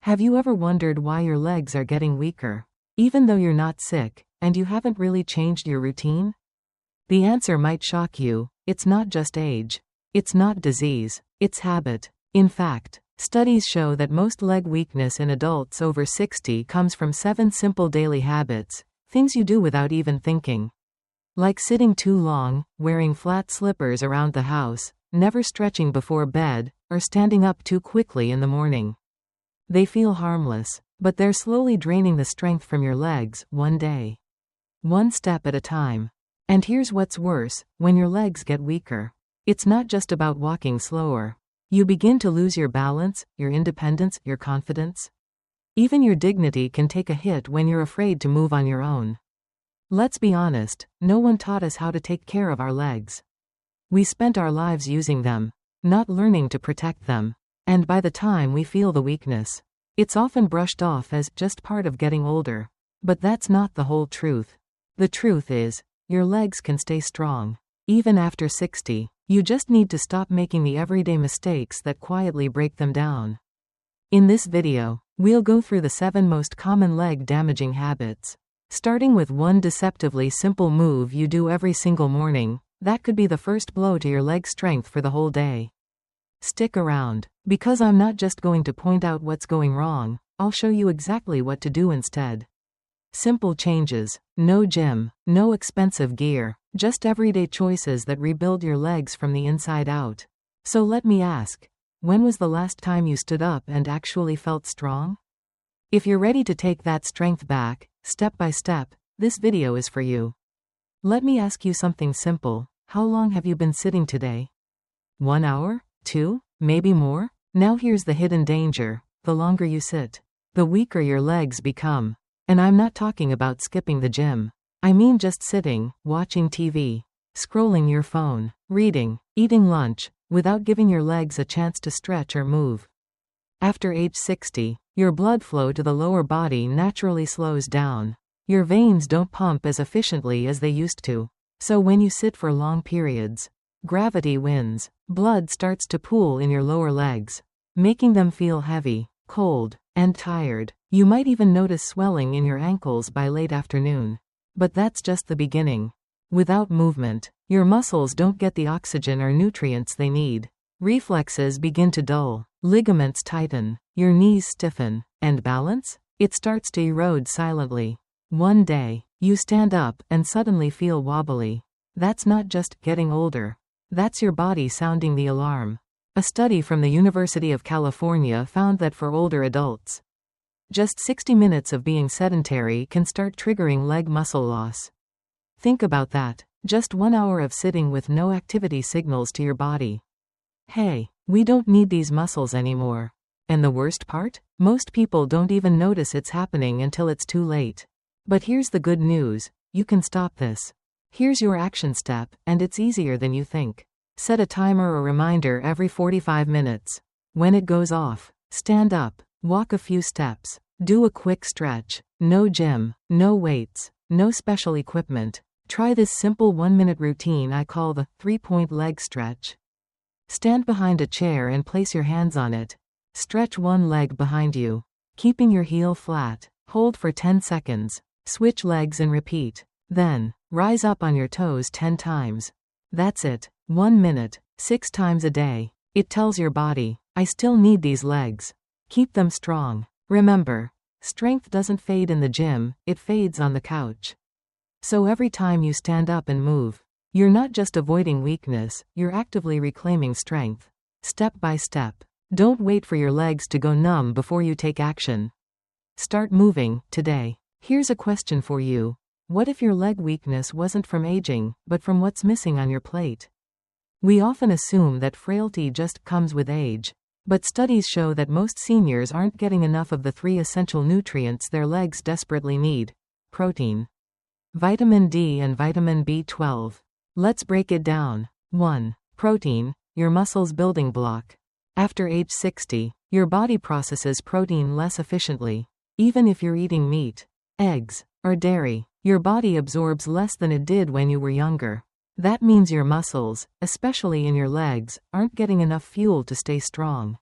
Have you ever wondered why your legs are getting weaker, even though you're not sick, and you haven't really changed your routine? The answer might shock you. It's not just age. It's not disease. It's habit. In fact, studies show that most leg weakness in adults over 60 comes from 7 simple daily habits, things you do without even thinking. Like sitting too long, wearing flat slippers around the house, never stretching before bed, or standing up too quickly in the morning. They feel harmless, but they're slowly draining the strength from your legs, one day. One step at a time. And here's what's worse: when your legs get weaker, it's not just about walking slower. You begin to lose your balance, your independence, your confidence. Even your dignity can take a hit when you're afraid to move on your own. Let's be honest, no one taught us how to take care of our legs. We spent our lives using them, not learning to protect them. And by the time we feel the weakness, it's often brushed off as just part of getting older. But that's not the whole truth. The truth is, your legs can stay strong, even after 60. You just need to stop making the everyday mistakes that quietly break them down. In this video, we'll go through the 7 most common leg-damaging habits. Starting with one deceptively simple move you do every single morning, that could be the first blow to your leg strength for the whole day. Stick around, because I'm not just going to point out what's going wrong, I'll show you exactly what to do instead. Simple changes, no gym, no expensive gear, just everyday choices that rebuild your legs from the inside out. So let me ask, when was the last time you stood up and actually felt strong? If you're ready to take that strength back, step by step, this video is for you. Let me ask you something simple. How long have you been sitting today? 1 hour? 2? Maybe more? Now here's the hidden danger. The longer you sit, the weaker your legs become. And I'm not talking about skipping the gym. I mean just sitting, watching TV, scrolling your phone, reading, eating lunch, without giving your legs a chance to stretch or move. After age 60, your blood flow to the lower body naturally slows down. Your veins don't pump as efficiently as they used to. So when you sit for long periods, gravity wins. Blood starts to pool in your lower legs, making them feel heavy, cold, and tired. You might even notice swelling in your ankles by late afternoon. But that's just the beginning. Without movement, your muscles don't get the oxygen or nutrients they need. Reflexes begin to dull, ligaments tighten, your knees stiffen, and balance? It starts to erode silently. One day, you stand up and suddenly feel wobbly. That's not just getting older. That's your body sounding the alarm. A study from the University of California found that for older adults, just 60 minutes of being sedentary can start triggering leg muscle loss. Think about that. Just 1 hour of sitting with no activity signals to your body, hey, we don't need these muscles anymore. And the worst part? Most people don't even notice it's happening until it's too late. But here's the good news. You can stop this. Here's your action step, and it's easier than you think. Set a timer or reminder every 45 minutes. When it goes off, stand up, walk a few steps, do a quick stretch. No gym, no weights, no special equipment. Try this simple 1-minute routine I call the 3-point leg stretch. Stand behind a chair and place your hands on it. Stretch one leg behind you, keeping your heel flat. Hold for 10 seconds. Switch legs and repeat. Then, rise up on your toes 10 times. That's it. 1 minute, 6 times a day. It tells your body, I still need these legs. Keep them strong. Remember, strength doesn't fade in the gym, it fades on the couch. So every time you stand up and move, you're not just avoiding weakness, you're actively reclaiming strength. Step by step. Don't wait for your legs to go numb before you take action. Start moving, today. Here's a question for you. What if your leg weakness wasn't from aging, but from what's missing on your plate? We often assume that frailty just comes with age. But studies show that most seniors aren't getting enough of the 3 essential nutrients their legs desperately need. Protein, vitamin D and vitamin B12. Let's break it down. 1. Protein, your muscle's building block. After age 60, your body processes protein less efficiently. Even if you're eating meat, eggs, or dairy, your body absorbs less than it did when you were younger. That means your muscles, especially in your legs, aren't getting enough fuel to stay strong.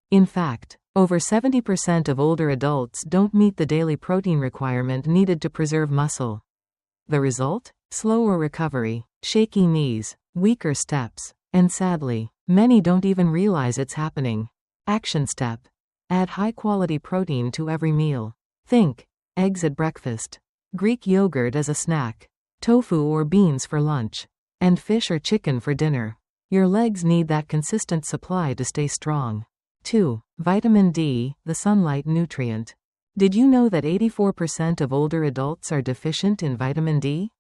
In fact, Over 70% of older adults don't meet the daily protein requirement needed to preserve muscle. The result? Slower recovery, shaky knees, weaker steps, and sadly, many don't even realize it's happening. Action step. Add high-quality protein to every meal. Think: eggs at breakfast, Greek yogurt as a snack, tofu or beans for lunch, and fish or chicken for dinner. Your legs need that consistent supply to stay strong. 2. Vitamin D, the sunlight nutrient. Did you know that 84% of older adults are deficient in vitamin D?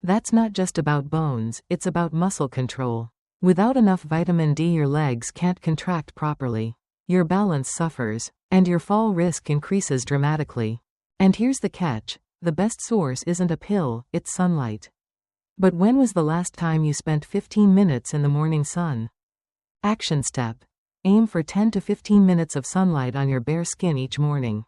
That's not just about bones, it's about muscle control. Without enough vitamin D, your legs can't contract properly. Your balance suffers, and your fall risk increases dramatically. And here's the catch: the best source isn't a pill, it's sunlight. But when was the last time you spent 15 minutes in the morning sun? Action step. Aim for 10 to 15 minutes of sunlight on your bare skin each morning.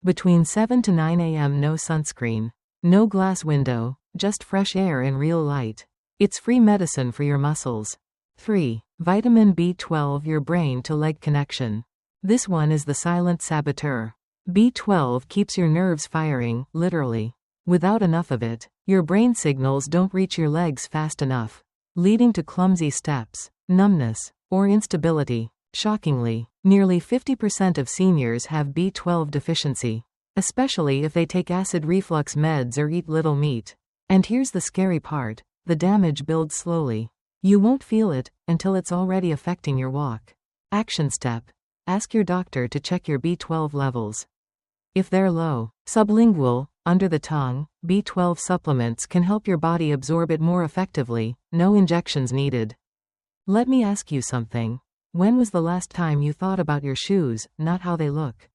Between 7 to 9 a.m. No sunscreen, no glass window, just fresh air and real light. It's free medicine for your muscles. 3. Vitamin B12, your brain to leg connection. This one is the silent saboteur. B12 keeps your nerves firing, literally. Without enough of it, your brain signals don't reach your legs fast enough, leading to clumsy steps, numbness, or instability. Shockingly, nearly 50% of seniors have B12 deficiency, especially if they take acid reflux meds or eat little meat. And here's the scary part: the damage builds slowly. You won't feel it until it's already affecting your walk. Action step. Ask your doctor to check your B12 levels. If they're low, sublingual, under the tongue, B12 supplements can help your body absorb it more effectively, no injections needed. Let me ask you something. When was the last time you thought about your shoes, not how they look,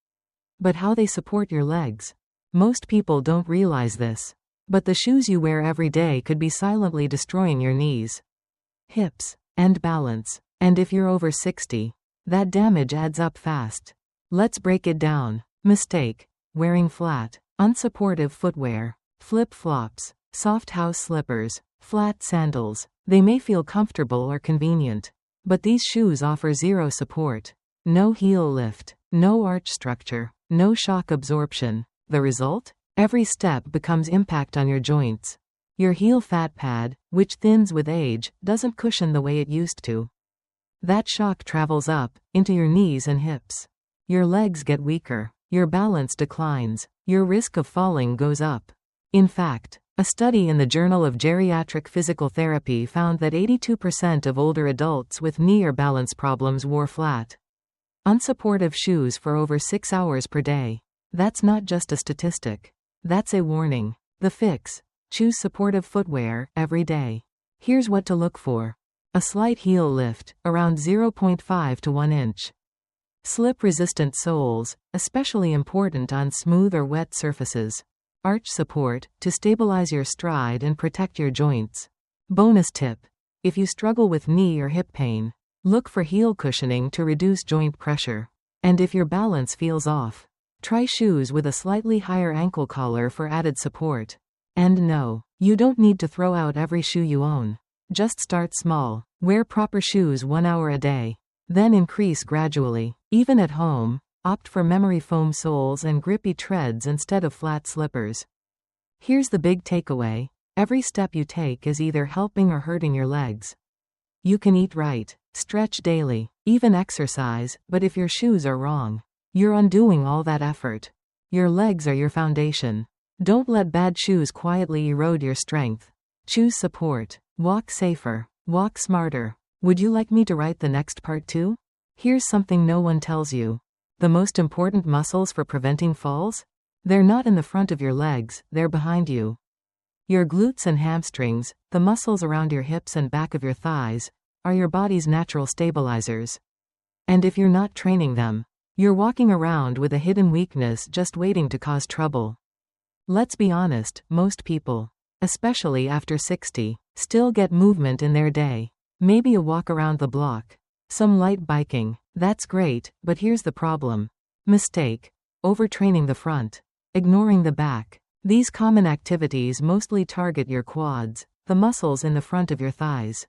but how they support your legs? Most people don't realize this, but the shoes you wear every day could be silently destroying your knees, hips, and balance. And if you're over 60, that damage adds up fast. Let's break it down. Mistake: wearing flat, unsupportive footwear, flip-flops, soft house slippers, flat sandals. They may feel comfortable or convenient, but these shoes offer zero support. No heel lift, no arch structure, no shock absorption. The result? Every step becomes impact on your joints. Your heel fat pad, which thins with age, doesn't cushion the way it used to. That shock travels up, into your knees and hips. Your legs get weaker, your balance declines, your risk of falling goes up. In fact, a study in the Journal of Geriatric Physical Therapy found that 82% of older adults with knee or balance problems wore flat, unsupportive shoes for over 6 hours per day. That's not just a statistic. That's a warning. The fix: choose supportive footwear every day. Here's what to look for. A slight heel lift, around 0.5 to 1 inch. Slip-resistant soles, especially important on smooth or wet surfaces. Arch support, to stabilize your stride and protect your joints. Bonus tip: if you struggle with knee or hip pain, look for heel cushioning to reduce joint pressure. And if your balance feels off, try shoes with a slightly higher ankle collar for added support. And no, you don't need to throw out every shoe you own. Just start small. Wear proper shoes 1 hour a day. Then increase gradually. Even at home, opt for memory foam soles and grippy treads instead of flat slippers. Here's the big takeaway: every step you take is either helping or hurting your legs. You can eat right, stretch daily, even exercise, but if your shoes are wrong, you're undoing all that effort. Your legs are your foundation. Don't let bad shoes quietly erode your strength. Choose support. Walk safer. Walk smarter. Would you like me to write the next part too? Here's something no one tells you. The most important muscles for preventing falls? They're not in the front of your legs, they're behind you. Your glutes and hamstrings, the muscles around your hips and back of your thighs, are your body's natural stabilizers. And if you're not training them, you're walking around with a hidden weakness just waiting to cause trouble. Let's be honest, most people, especially after 60, still get movement in their day. Maybe a walk around the block, some light biking. That's great, but here's the problem. Mistake: overtraining the front, ignoring the back. These common activities mostly target your quads, the muscles in the front of your thighs.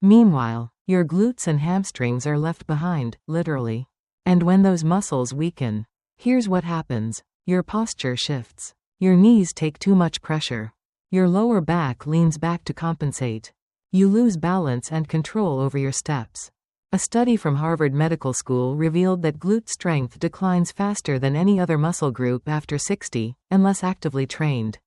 Meanwhile, your glutes and hamstrings are left behind, literally. And when those muscles weaken, here's what happens. Your posture shifts. Your knees take too much pressure. Your lower back leans back to compensate. You lose balance and control over your steps. A study from Harvard Medical School revealed that glute strength declines faster than any other muscle group after 60, unless actively trained.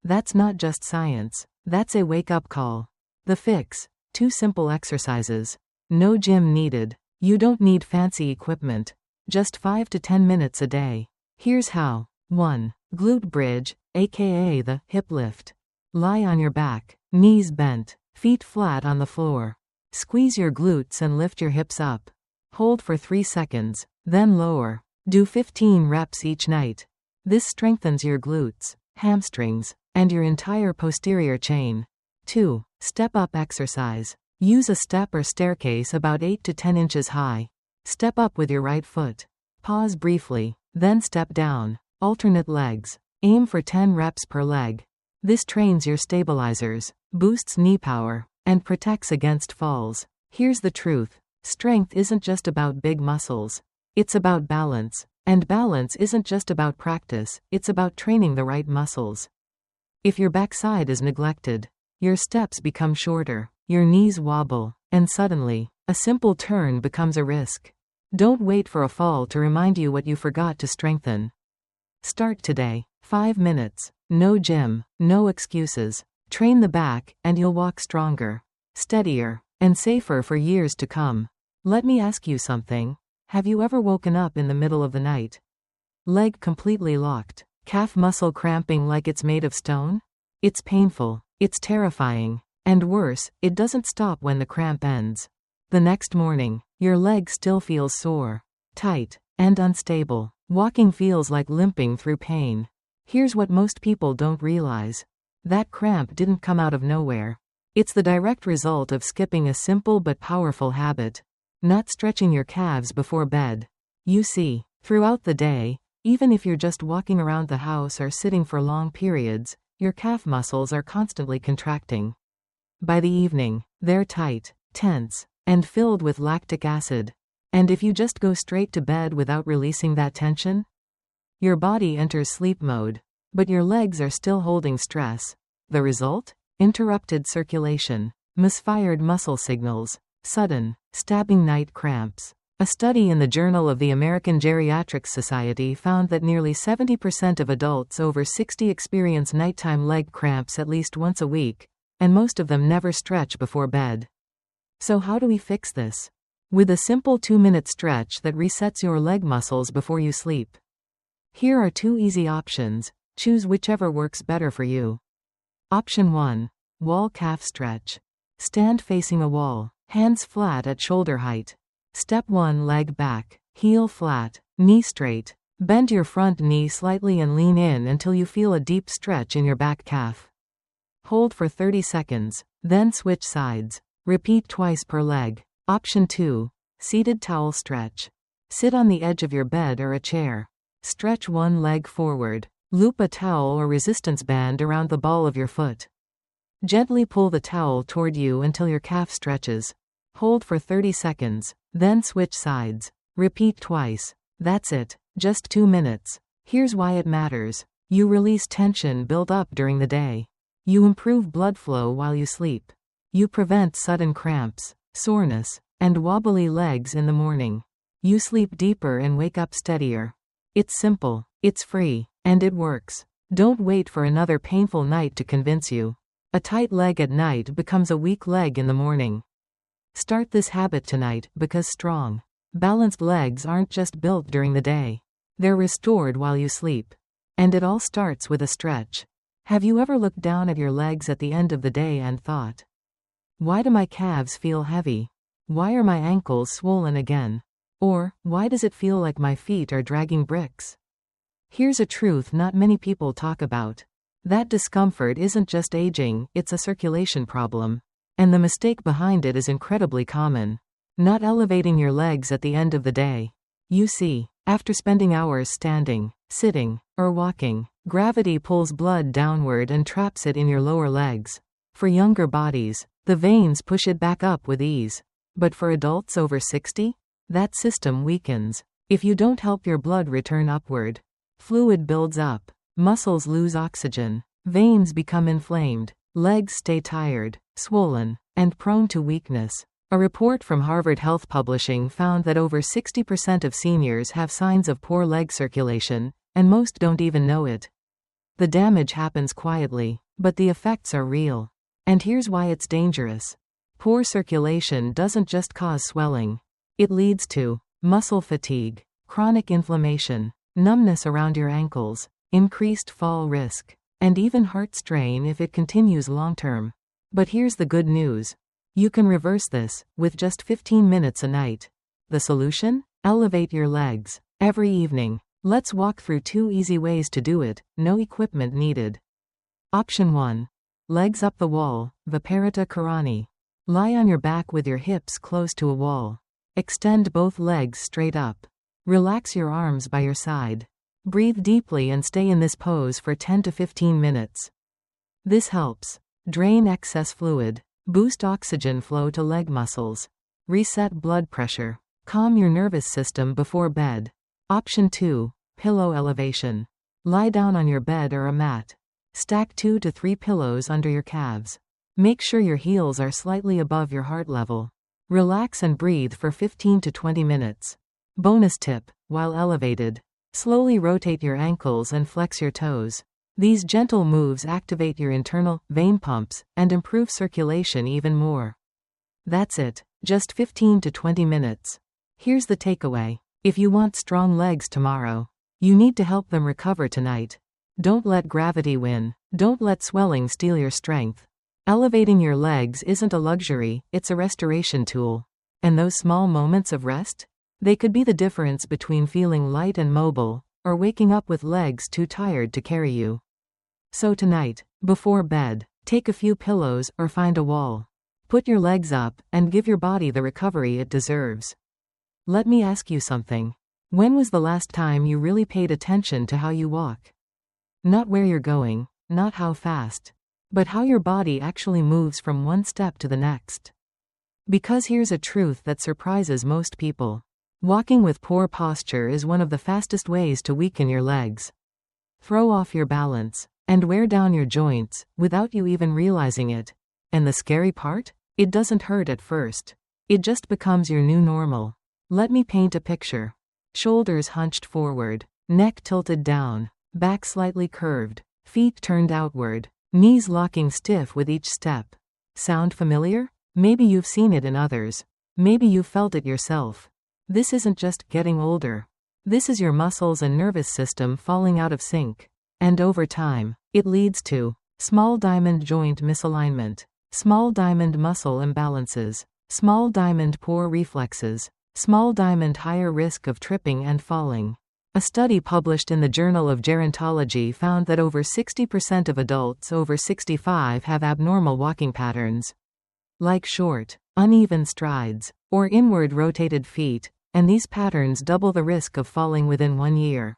That's not just science. That's a wake-up call. The fix: 2 simple exercises. No gym needed. You don't need fancy equipment. Just 5 to 10 minutes a day. Here's how. 1. Glute bridge, aka the hip lift. Lie on your back, knees bent, feet flat on the floor. Squeeze your glutes and lift your hips up. Hold for 3 seconds, then lower. Do 15 reps each night. This strengthens your glutes, hamstrings, and your entire posterior chain. 2. Step up exercise. Use a step or staircase about 8 to 10 inches high. Step up with your right foot. Pause briefly, then step down. Alternate legs. Aim for 10 reps per leg. This trains your stabilizers, boosts knee power, and protects against falls. Here's the truth. Strength isn't just about big muscles. It's about balance. And balance isn't just about practice, it's about training the right muscles. If your backside is neglected, your steps become shorter, your knees wobble, and suddenly, a simple turn becomes a risk. Don't wait for a fall to remind you what you forgot to strengthen. Start today. 5 minutes. No gym, no excuses. Train the back, and you'll walk stronger, steadier, and safer for years to come. Let me ask you something. Have you ever woken up in the middle of the night? Leg completely locked, calf muscle cramping like it's made of stone? It's painful, it's terrifying, and worse, it doesn't stop when the cramp ends. The next morning, your leg still feels sore, tight, and unstable. Walking feels like limping through pain. Here's what most people don't realize. That cramp didn't come out of nowhere. It's the direct result of skipping a simple but powerful habit. Not stretching your calves before bed. You see, throughout the day, even if you're just walking around the house or sitting for long periods, your calf muscles are constantly contracting. By the evening, they're tight, tense, and filled with lactic acid. And if you just go straight to bed without releasing that tension, your body enters sleep mode, but your legs are still holding stress. The result? Interrupted circulation, misfired muscle signals, sudden, stabbing night cramps. A study in the Journal of the American Geriatrics Society found that nearly 70% of adults over 60 experience nighttime leg cramps at least once a week, and most of them never stretch before bed. So how do we fix this? With a simple 2-minute stretch that resets your leg muscles before you sleep. Here are 2 easy options. Choose whichever works better for you. Option 1. Wall calf stretch. Stand facing a wall, hands flat at shoulder height. Step 1, leg back, heel flat, knee straight. Bend your front knee slightly and lean in until you feel a deep stretch in your back calf. Hold for 30 seconds, then switch sides. Repeat twice per leg. Option 2. Seated towel stretch. Sit on the edge of your bed or a chair. Stretch one leg forward. Loop a towel or resistance band around the ball of your foot. Gently pull the towel toward you until your calf stretches. Hold for 30 seconds, then switch sides. Repeat twice. That's it, just 2 minutes. Here's why it matters. You release tension built up during the day. You improve blood flow while you sleep. You prevent sudden cramps, soreness, and wobbly legs in the morning. You sleep deeper and wake up steadier. It's simple, it's free, and it works. Don't wait for another painful night to convince you. A tight leg at night becomes a weak leg in the morning. Start this habit tonight, because strong, balanced legs aren't just built during the day. They're restored while you sleep. And it all starts with a stretch. Have you ever looked down at your legs at the end of the day and thought, why do my calves feel heavy? Why are my ankles swollen again? Or, why does it feel like my feet are dragging bricks? Here's a truth not many people talk about. That discomfort isn't just aging, it's a circulation problem. And the mistake behind it is incredibly common. Not elevating your legs at the end of the day. You see, after spending hours standing, sitting, or walking, gravity pulls blood downward and traps it in your lower legs. For younger bodies, the veins push it back up with ease. But for adults over 60? that system weakens. If you don't help your blood return upward, fluid builds up, muscles lose oxygen, veins become inflamed, legs stay tired, swollen, and prone to weakness. A report from Harvard Health Publishing found that over 60% of seniors have signs of poor leg circulation, and most don't even know it. The damage happens quietly, but the effects are real. And here's why it's dangerous. Poor circulation doesn't just cause swelling. It leads to muscle fatigue, chronic inflammation, numbness around your ankles, increased fall risk, and even heart strain if it continues long-term. But here's the good news. You can reverse this, with just 15 minutes a night. The solution? Elevate your legs. Every evening. Let's walk through 2 easy ways to do it, no equipment needed. Option 1. Legs up the wall, Viparita Karani. Lie on your back with your hips close to a wall. Extend both legs straight up. Relax your arms by your side. Breathe deeply and stay in this pose for 10 to 15 minutes. This helps drain excess fluid, boost oxygen flow to leg muscles, reset blood pressure, calm your nervous system before bed. Option 2. Pillow elevation. Lie down on your bed or a mat. Stack 2 to 3 pillows under your calves. Make sure your heels are slightly above your heart level. Relax and breathe for 15 to 20 minutes. Bonus tip: while elevated, slowly rotate your ankles and flex your toes. These gentle moves activate your internal vein pumps and improve circulation even more. That's it, just 15 to 20 minutes. Here's the takeaway. If you want strong legs tomorrow, you need to help them recover tonight. Don't let gravity win. Don't let swelling steal your strength. Elevating your legs isn't a luxury, it's a restoration tool. And those small moments of rest? They could be the difference between feeling light and mobile, or waking up with legs too tired to carry you. So tonight, before bed, take a few pillows or find a wall. Put your legs up and give your body the recovery it deserves. Let me ask you something. When was the last time you really paid attention to how you walk? Not where you're going, not how fast, but how your body actually moves from one step to the next. Because here's a truth that surprises most people. Walking with poor posture is one of the fastest ways to weaken your legs. Throw off your balance and wear down your joints without you even realizing it. And the scary part? It doesn't hurt at first. It just becomes your new normal. Let me paint a picture. Shoulders hunched forward, neck tilted down, back slightly curved, feet turned outward, knees locking stiff with each step. Sound familiar? Maybe you've seen it in others. Maybe you've felt it yourself. This isn't just getting older. This is your muscles and nervous system falling out of sync. And over time, it leads to small diamond joint misalignment, small diamond muscle imbalances, small diamond poor reflexes, small diamond higher risk of tripping and falling. A study published in the Journal of Gerontology found that over 60% of adults over 65 have abnormal walking patterns, like short, uneven strides, or inward rotated feet, and these patterns double the risk of falling within 1 year.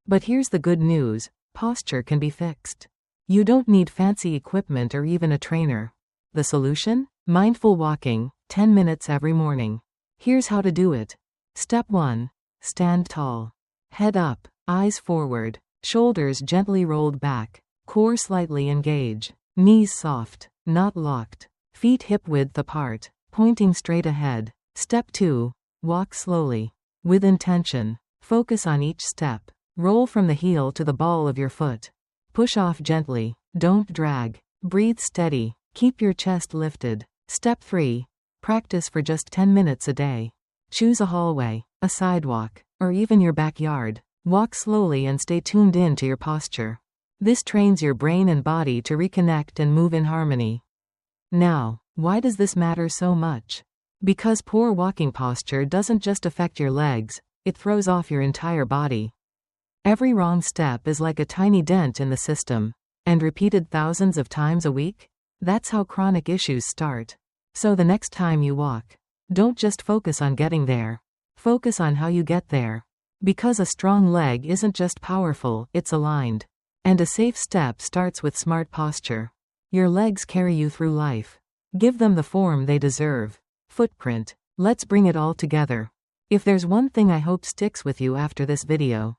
But here's the good news. Posture can be fixed. You don't need fancy equipment or even a trainer. The solution? Mindful walking, 10 minutes every morning. Here's how to do it. Step 1. Stand tall. Head up, eyes forward, shoulders gently rolled back, core slightly engaged, knees soft, not locked, feet hip-width apart, pointing straight ahead. Step 2. Walk slowly. With intention. Focus on each step. Roll from the heel to the ball of your foot. Push off gently. Don't drag. Breathe steady. Keep your chest lifted. Step 3. Practice for just 10 minutes a day. Choose a hallway, a sidewalk, or even your backyard. Walk slowly and stay tuned in to your posture. This trains your brain and body to reconnect and move in harmony. Now, why does this matter so much? Because poor walking posture doesn't just affect your legs, it throws off your entire body. Every wrong step is like a tiny dent in the system, and repeated thousands of times a week? That's how chronic issues start. So the next time you walk, don't just focus on getting there. Focus on how you get there. Because a strong leg isn't just powerful, it's aligned. And a safe step starts with smart posture. Your legs carry you through life. Give them the form they deserve. Footprint. Let's bring it all together. If there's one thing I hope sticks with you after this video,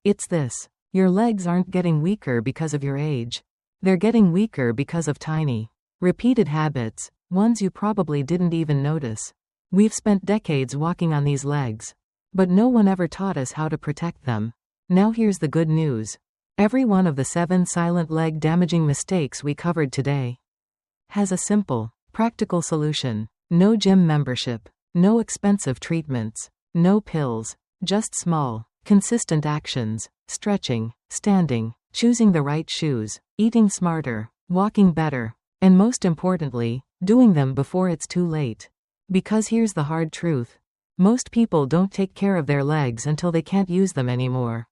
it's this. Your legs aren't getting weaker because of your age. They're getting weaker because of tiny, repeated habits, ones you probably didn't even notice. We've spent decades walking on these legs, but no one ever taught us how to protect them. Now here's the good news. Every one of the 7 silent leg damaging mistakes we covered today has a simple, practical solution. No gym membership, no expensive treatments, no pills, just small, consistent actions: stretching, standing, choosing the right shoes, eating smarter, walking better, and most importantly, doing them before it's too late. Because here's the hard truth. Most people don't take care of their legs until they can't use them anymore.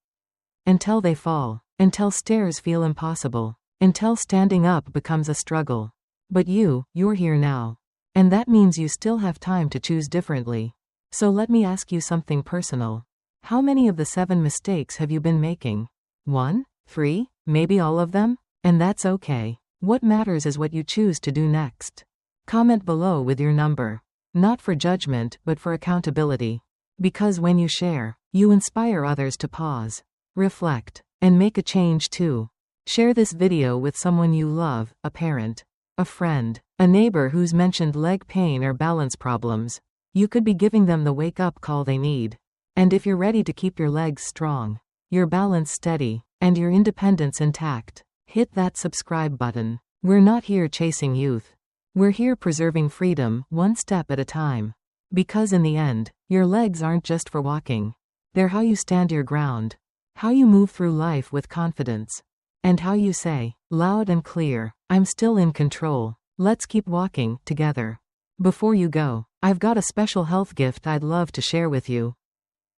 Until they fall. Until stairs feel impossible. Until standing up becomes a struggle. But you're here now. And that means you still have time to choose differently. So let me ask you something personal. How many of the 7 mistakes have you been making? 1? 3? Maybe all of them? And that's okay. What matters is what you choose to do next. Comment below with your number. Not for judgment, but for accountability. Because when you share, you inspire others to pause, reflect, and make a change too. Share this video with someone you love, a parent, a friend, a neighbor who's mentioned leg pain or balance problems. You could be giving them the wake-up call they need. And if you're ready to keep your legs strong, your balance steady, and your independence intact, hit that subscribe button. We're not here chasing youth. We're here preserving freedom, one step at a time. Because in the end, your legs aren't just for walking. They're how you stand your ground, how you move through life with confidence, and how you say, loud and clear, I'm still in control. Let's keep walking together. Before you go, I've got a special health gift I'd love to share with you.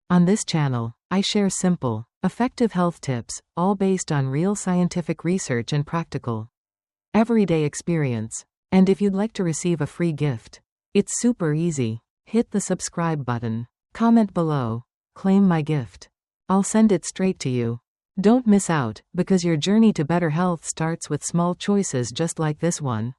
On this channel, I share simple, effective health tips, all based on real scientific research and practical, everyday experience. And if you'd like to receive a free gift, it's super easy. Hit the subscribe button, comment below, claim my gift. I'll send it straight to you. Don't miss out, because your journey to better health starts with small choices just like this one.